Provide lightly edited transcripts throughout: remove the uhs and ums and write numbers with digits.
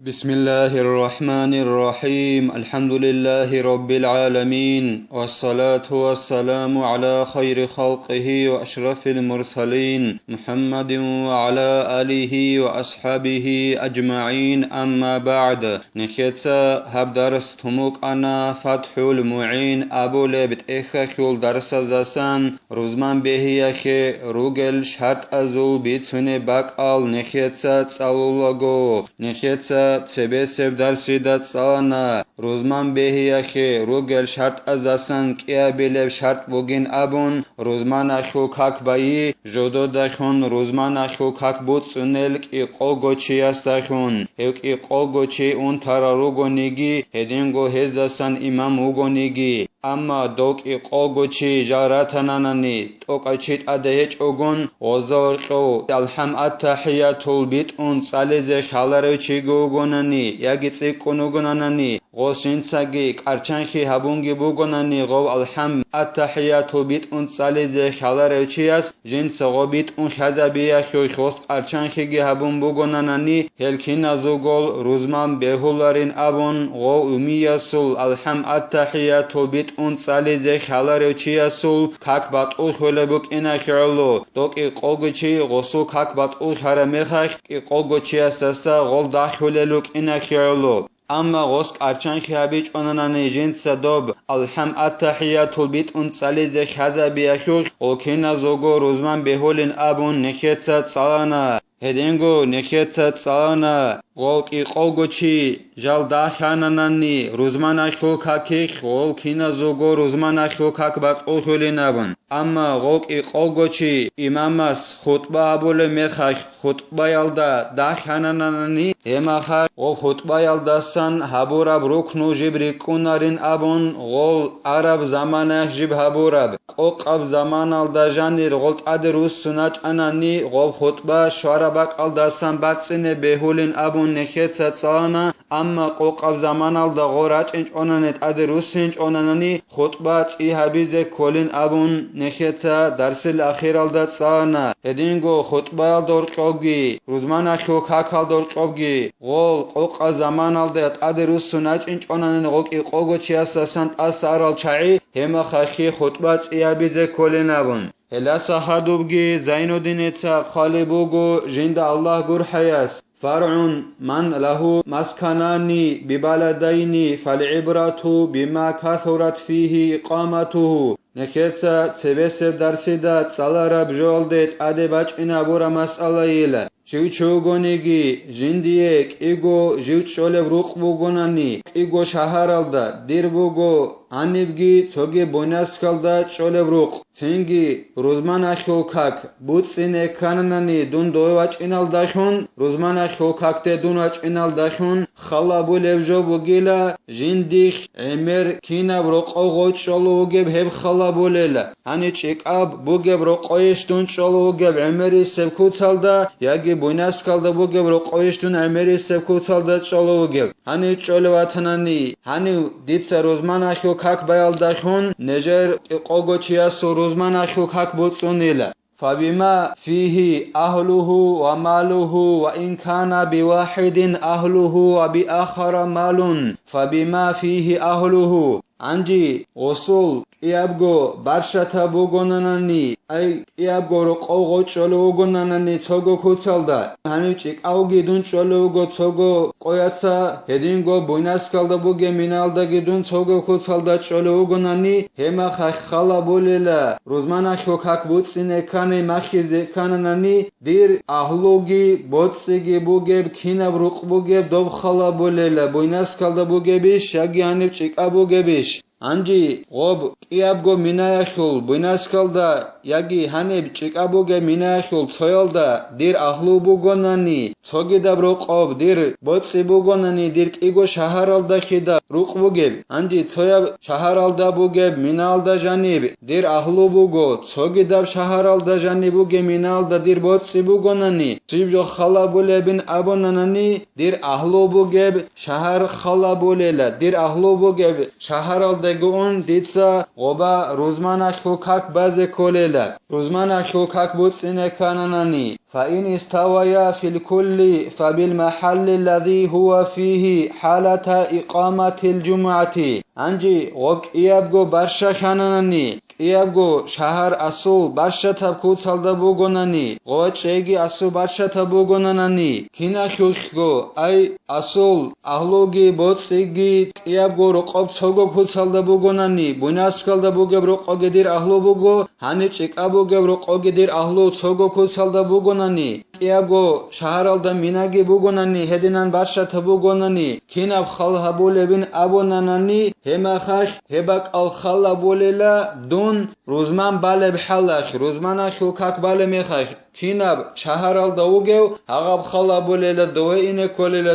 بسم الله الرحمن الرحيم الحمد لله رب العالمين والصلاة والسلام على خير خلقه وأشرف المرسلين محمد وعلى آله وأصحابه أجمعين أما بعد نخيتسا هبدرس تموك أنا فتح المعين أبو لبت إخخول درس زسان روزمان بهيخي روغل شرط أزول بيتسوني باقال نخيتسا تسالولغو نخيتسا ცებესებ დარსვიდა წანა როზმან ბეჰიახე როგელ შარტ აზასან კიაბილებ შარტ ბოგინ აბონ როზმან ახო ქაკბაი ჟოდოდახონ როზმან ახო ქაკბუწნელ კი ყოლგოჩიასახონ ევკი ყოლგოჩი უნთარა როგონიგი ჰედინგო ჰეზასან იმამ უგონიგი اما دوك قوغوچي جاراتنانني توقاچيت ادهچوگون اوزورقو الحم التحيات البيت اون صالزه خالرچي گوگونني ياگي صيقونوگوننني غوسينصاگي قارچانخي هابونگي بوگونني غو الحم التحيات البيت اون صالزه خالرچياس جنسغو بيت اون خزابيا خوخوس قارچانخيگي هابون بوگوننني هلكينا زوگول روزمان بهولارين ابون غو امياسول الحم التحيات البيت اون صالزه خالرچياسول كاكبات او خولبوك انا خيرلو دوك قوگوچي غوسو كاكبات او خرمخخ قوگوچياسسا غول داخوللوك انا خيرلو اما غوسك ارچان خيابيچ اوناناني جنس دوب الحم التحيات البيت اون صالزه خزابياخو اوكينا زوگو روزمان بهولين ابون نخيتسا صانا هدينگو نخيتسا صانا غوكي قوگوچي جال داخاناناني روزمان اخو كاكي خول كينا زوگو روزمان اخو كاكبات اوخولينابن اما غوكي قوگوچي اماماس خطبه ابول مخخ خطبه يالدا داخاناناني امخا غو خطبه يالداسان حبوراب ركنو جبري كونارين ابون غول عرب زمانه جب حبوراب قوقب زمان الدا جانير غولت ادروس سناچ اناني غو خطبه شارباك الداسان باتسنه بهولين ابون نخيتسا صانا اما قوقب زمان الدا غوراچ انچ اونانت ادروس انچ اوناناني خطبه چي حبيزه كولين ابون نخيتسا درس الاخير الدا صانا هدينگو خطبه دورقوگي روزمان اخو كاكال دورقوگي غول قوقا زمان الدا ادروس سناچ انچ اوناناني غوكي قوگوچياسسان اسارال چاي هما خاخي خطبه چي حبيزه كولين ابون هلا صحادوبگي زين الدين اتسا خالبوگو جند الله گور حياس فرع من له مسكنان ببلدين فالعبرة بما كثرت فيه إقامته نخيتسا تسبسب درسيدا تسالارب جولدت أدباج إنابورا مسألة إلا جيوچوگونيگي جنديك إيگو جيوچولب روقبوگوناني إيگو شهرالدا ديربوگو анибги цоги бонасკალდა ჭოლებრუყ ცენგი როზმანა ხილქაკ ბუწინე ქანანანი დუნ დოევაჭინალდახუნ როზმანა ხილქაკტე დუნაჭინალდახუნ ხალაბულევჟო ბუგილა ჟინდიხ ემერ ქინა ბროყოღო ჭოლუგებ ჰებ ხალაბულელა ანი ჭიკაბ ბუგებ ბროყოიშ დუნ ჭოლუგებ ემერი სევქუცალდა იაგი ბონასკალდა ბუგებ ბროყოიშ დუნ ემერი სევქუცალდა ჭოლუგებ ანი ჭოლევათანანი ანი დიცა როზმანა كاك بايالداشون نجر قوگوچياس روزمان اخو كاك بوصونيلا فبما فيه أهله وماله وإن كان بواحد أهله وبآخر مال فبما فيه أهله анჯი غسل იაბგო ბარშათა ბოგონანანი აი იაბგო რო ყოღო ჭოლო უგონანანი ცოგო ქუცალდა ანიჭი ყაუგი დუნ ჭოლო უგო ცოგო ყოიაცა ჰედინგო ბუინასკალდა ბუგე მინალდა გიდუნ ცოგო ქუცალდა ჭოლო უგონანი ჰემა ხახალა ბოლელა როზმანა ხოქაკ ბუცინე ქანი მახიზე ქანანანი დირ აჰლოგი ბოციგი ბუგებ ქინა ბრუყ ბუგებ დობხალა ბოლელა ბუინასკალდა ბუგები შაგი ანიჭი ყაბუგები анჯი ღობ კიაბგო მინაახულ ბინასკალდა იაგი ჰანებ ჭიკაბუგე მინაახულ ცოილდა დირ აჰლუბუგონანი ცოგიდა ბროყობ დირ ბოციბუგონანი დირ კიგო შაჰარალდა ხიდა რუყბუგებ ანჯი ცოია შაჰარალდა ბუგებ მინალდა ჟანიბ დირ აჰლუბუგო ცოგიდა შაჰარალდა ჟანიბუგე მინალდა დირ ბოციბუგონანი ციბჟო ხალაბულებინ აბონანანი დირ აჰლუბუგებ შაჰარ ხალაბულელა დირ აჰლუბუგებ შაჰარალდა دگون دیتسا غبا روزمانا خو کاک باز کولیلا روزمانا خو کاک بود سینه کانانانی فإن استويا في الكل فبالمحل الذي هو فيه حالة إقامة الجمعة أنجي وك إيابغو برشا خانانني إيابغو شهر أصول برشا تبكو تلدبوغوناني غوچ إيجي أصول برشا تبوغونانني كينا خلقو أي أصول أهلوغي بوتس إيجي إيابغو رقب تسوغو كو تلدبوغوناني بناس كالدبوغب رقو جدير أهلو بوغو هانيچ إقابوغب رقو جدير أهلو تسوغو كو تلدبوغوناني إيابغو شهر ألدا ميناغي بوغوناني هدينان برشا تبوغوناني كيناب خالها بولبين أبوناناني هما خاش هباك الخلا بوليلا دون روزمان بالب حلاش روزمانا خلقاك بالي مخاش كيناب شهر الدوغيو هغاب خلا بوليلا دوه إنه كوليلا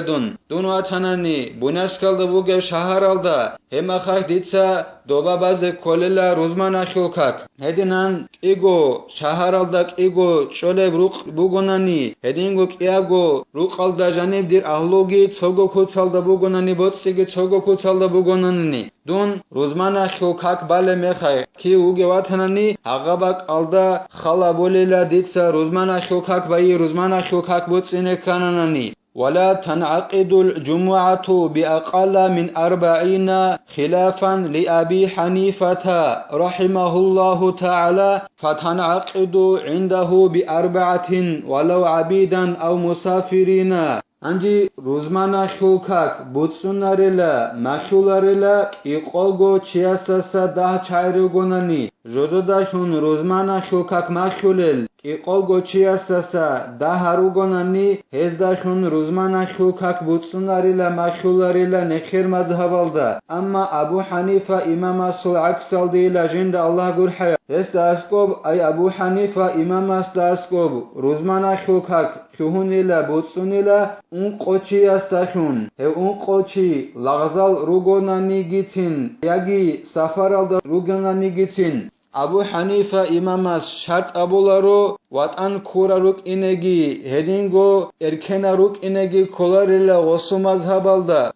دون واتناني بناسكال دوغيو شهر الدا هما خاش ديتسا دوبا بازي كوليلا روزمانا خلقاك هدينان إيغو شهر الداك إيغو چولب روق بوغوناني هدينغو كيابغو روق الدا جانب دير أهلوغي تسوغو كوتسال دا بوغوناني بوتسيگي تسوغو كوتسال دا بوغوناني دون روزمانا خلقاك بالي مخاي كي اوغي واتناني هغاباك الدا خلا بوليلا ديتسا روزمانا خلقاك باي روزمانا خلقاك بوتسينه كاناناني ولا تنعقد الجمعة بأقل من 40 خلافا لأبي حنيفة رحمه الله تعالى فتنعقد عنده ب4 ولو عبيدا أو مسافرين أنجي روزمانا خلقاك بوتسوناريلا مخيولاريلا إقوغو چياساسا ده چايروغوناني جودوداشون روزمانا خلقاك مخيولل إقوغو چياساسا ده هاروغوناني هزداشون روزمانا خلقاك بوتسوناريلا مخيولاريلا نخير مذهبالدا أما أبو حنيفة إمام أصل عكسال ديلا جند الله قرحيا هستاسكوب أي أبو حنيفة إمام أستاسكوب روزمانا خلقاك خيهونيلا بوتسونيلا اون قوچي استاشون اون قوچي لغزال روغوناني گيتين ياگي سفرالدا روغوناني گيتين أبو حنيفة إماماس شرط أبولارو واتان كورا روك إنجي هدينغو إركنا روك إنجي كولاريلا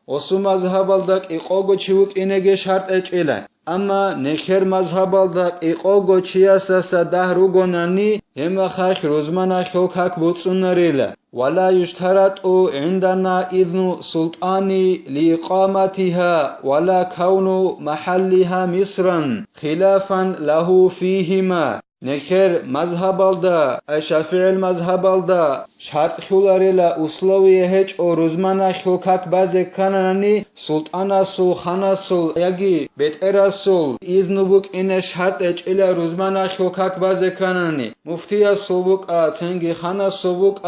وصو مذهبالدا إقوغو چيوك إنجي شرط إچيلا أما نخير مذهبالدا إقوغو چياساسا ده روغوناني هما خاش روزمانا خلقاك بوتسوناريلا ولا يشترط عندنا إذن سلطاني لإقامتها ولا كون محلها مصرا خلافا له فيهما نخير مذهبالدا الشافعي المذهبالدا شرط خولاريلا условие هج او روزمانا خلقاك بازي كاناني سلطانا سل خانا سل ياگي بيترا سل إذنبوك إن شرط اچيلا روزمانا خلقاك بازي كاناني مفتيا سلبوك تنگي خانا سلبوك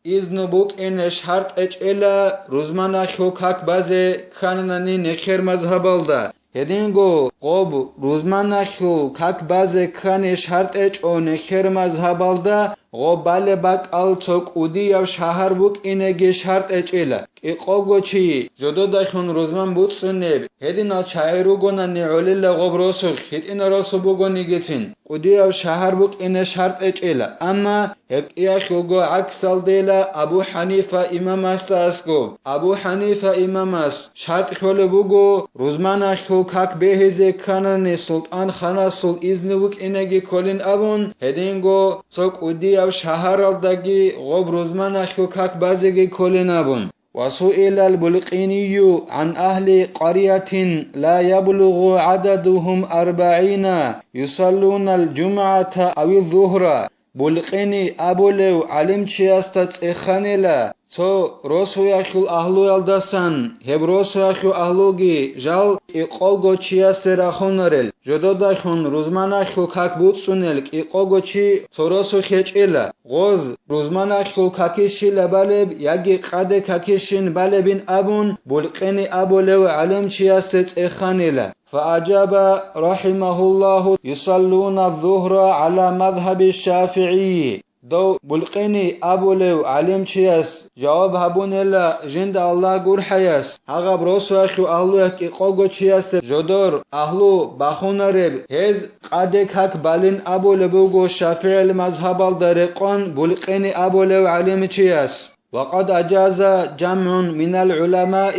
إذنبوك إن شرط اچيلا روزمانا خلقاك بازي كاناني نخير مذهبالدا هدينغو قوب روزمانا خلقاك بازي كاني شرط اچو نخير مذهبالدا غو بالي باك التوك ودي يو شهر بوك إنگي شرط اچيلا إقوغو چي جدو داشون روزمان بود سنب هدينا چايرو گوناني عليلا غوب روسوخ هدينا روسو بوغوني گيتين ودي يو شهر بوك إن شرط اچيلا أما هكيا خلقو عكسال ديلا أبو حنيفة إمام استاسكو أبو حنيفة إماماس شرط خلو بوغو روزمانا خلقاك بهزي كاناني سلطان خانا سل إذن بوك إنگي كولين أبون هدينغو توك ودي يو شهر الدگي غوب روزمانا خلقاك بازيگي كولين أبون وسئل البلقيني عن أهل قرية لا يبلغ عددهم 40 يصلون الجمعة أو الظهر بلقيني أبولو علم چياستت إخانيلا تو روسو يخل أهلو يلدسان هب روسو يخل أهلوغي جال إقوغو چياست رخونرل جدو داشون روزمانا خلقاك بوتسونلك إقوغو چي تو روسو خيچ إلا غوز روزمانا خلقاكيشي لبالب ياگي قاده كاكيشين بالبين أبون بلقيني أبولو علم چياستت إخانيلا فأجاب رحمه الله يصلون الظهر على مذهب الشافعي دو بلقيني أبولو علم چياس جواب هبونيلا جند الله گور حياس هغا بروسو اخو أهلو يك إقوغو چياس جدور أهلو بخونرب هز قادك هك بالين أبولو بوغو شافعي المذهب الدرقون بلقيني أبولو علم چياس وقد أجاز جمع من العلماء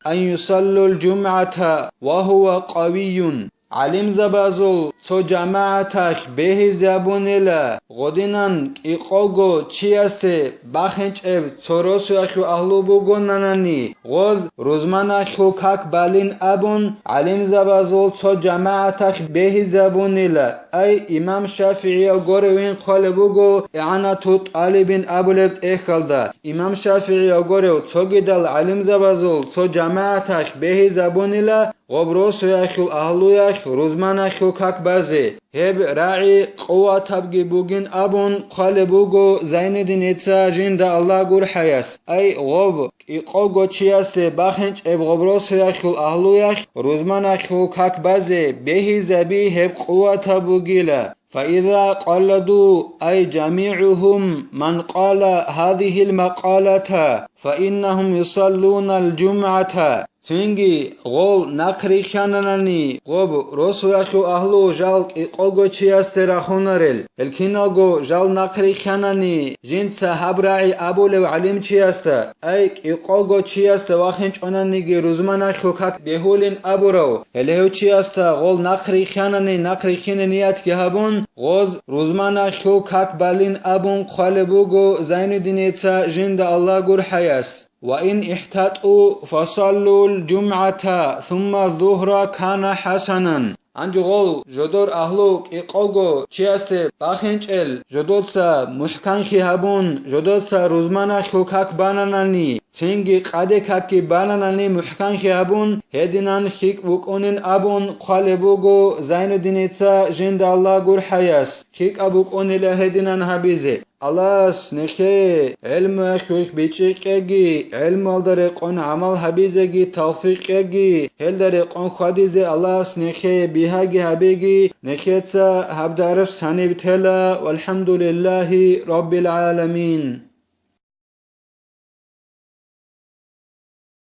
أن يصلوا الجمعة وهو قوي علم زبازل تو جماعتك به زبونلا غدینان اقاگو چیاسه بخنچ اب تروسو اخو اهلو بگوننانی غز روزمان اخو کک بالین ابون علم زبازل تو جماعتك به زبونلا ای امام شافعی گوروین قال بگو اعنا تو طالبین ابولت اخلده امام شافعی گورو تو گدل علم زبازل تو جماعتك به زبونلا غبروس ياخل أهلو ياخ روزمان ياخو كاك بازي هب راعي قوة تبقي بوغين أبون قال بوغو زين الدين إتسا جند الله قور حياس أي غب إقوغو تشياس باخنج اب غبروس ياخل أهلو ياخ روزمان ياخو كاك بازي به زبي هب قوة تبوغيلا فإذا قلدوا أي جميعهم من قال هذه المقالة فإنهم يصلون الجمعة تنگی غول نقری خاننانی غب رسولشو اهلو جال اقوگو چیاست رخونرل الکیناگو جال نقری خاننانی جن صحاب راعی ابولو علم چیاست ایک اقوگو چیاست واخنچ اونانیگی روزمانشو کک بهولین ابورو الهو چیاست غول نقری خاننانی نقری خاننیت که هبون غوز روزمانشو کک بالین ابون قالبوگو زین دینیتا جند الله گور حیاس وإن احتطوا فصلوا الجمعة ثم الظهر كان حسنا انجغول جدور اهلوك اقوغو چیاسه باخنچل جدوتسا محکانخی هبون جدوتسا روزمانش خوکاک بانانانی چنگی قده کاکی بانانانی محکانخی هبون هدینان خیک وکونین ابون قالبوگو زین دینیتسا جند الله گور حیاس خیک ابوکونی لهدینان حبیزه Allahs neke ilm خوش بیچگی علم داره قن عمل حبیزگی توفیقگی هل داره قن خدیزه Allahs نeke بیهگی حبیگی نکهت هب درس سنی بتلا والحمد لله رب العالمين